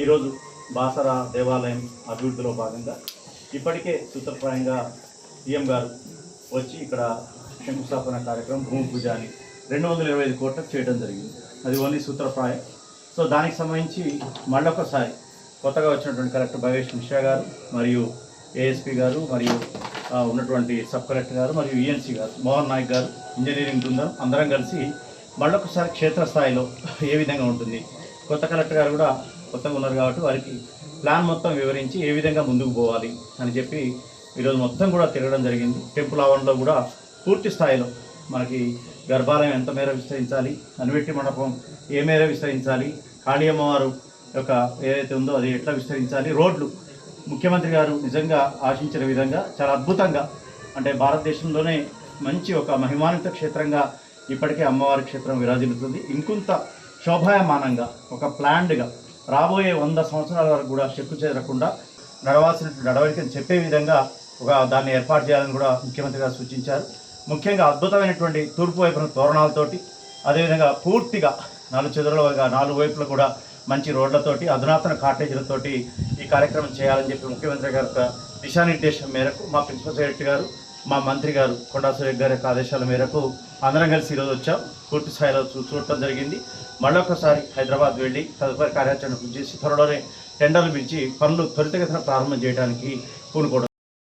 ఈరోజు బాసర దేవాలయం అభివృద్ధిలో భాగంగా ఇప్పటికే సూత్రప్రాయంగా సీఎం గారు వచ్చి ఇక్కడ శంకుస్థాపన కార్యక్రమం భూమి పూజ అని 225 కోట్లకు చేయడం జరిగింది. అది ఓన్లీ సూత్రప్రాయం. సో దానికి సంబంధించి మళ్ళొకసారి కొత్తగా వచ్చినటువంటి కలెక్టర్ భవేష్ మిశ్రా గారు మరియు ఏఎస్పీ గారు మరియు ఉన్నటువంటి సబ్ కలెక్టర్ గారు మరియు ఈఎన్సీ గారు మోహన్ నాయక్ గారు ఇంజనీరింగ్ బృందం అందరం కలిసి మళ్ళొకసారి క్షేత్రస్థాయిలో ఏ విధంగా ఉంటుంది, కొత్త కలెక్టర్ గారు కూడా కొత్తగా ఉన్నారు కాబట్టి వారికి ప్లాన్ మొత్తం వివరించి ఏ విధంగా ముందుకు పోవాలి అని చెప్పి ఈరోజు మొత్తం కూడా తిరగడం జరిగింది. టెంపుల్ ఆవరణలో కూడా పూర్తి స్థాయిలో మనకి గర్భాలయం ఎంత మేర విస్తరించాలి, అనివెట్టి మండపం ఏ మేర విస్తరించాలి, కాళీ అమ్మవారు యొక్క ఏదైతే ఉందో అది ఎట్లా విస్తరించాలి, రోడ్లు ముఖ్యమంత్రి గారు నిజంగా ఆశించిన విధంగా చాలా అద్భుతంగా, అంటే భారతదేశంలోనే మంచి ఒక మహిమాన్విత క్షేత్రంగా ఇప్పటికే అమ్మవారి క్షేత్రం విరాజిల్లుతుంది. ఇంకొంత శోభాయమానంగా ఒక ప్లాన్డ్గా రాబోయే 100 సంవత్సరాల వరకు కూడా చెక్కు చెదరకుండా నడవాల్సిన నడవడికని చెప్పే విధంగా దాన్ని ఏర్పాటు చేయాలని కూడా ముఖ్యమంత్రి గారు సూచించారు. ముఖ్యంగా అద్భుతమైనటువంటి తూర్పు వైపున తోరణాలతోటి, అదేవిధంగా పూర్తిగా 4 చెదురులుగా 4 వైపులు కూడా మంచి రోడ్లతోటి, అధునాతన కాటేజీలతోటి ఈ కార్యక్రమం చేయాలని చెప్పి ముఖ్యమంత్రి గారి దిశానిర్దేశం మేరకు మా ప్రిన్సిపల్ సెక్రటరీ గారు, మా మంత్రి గారు కొండా సురేఖ్ గారి యొక్క ఆదేశాల మేరకు అందరం కలిసి ఈరోజు వచ్చాం. పూర్తి స్థాయిలో చూడటం జరిగింది. మళ్ళొకసారి హైదరాబాద్ వెళ్ళి తదుపరి కార్యాచరణ చేసి త్వరలోనే టెండర్లు పిలిచి పనులు త్వరితగతిన ప్రారంభం చేయడానికి పూనుకోవడం.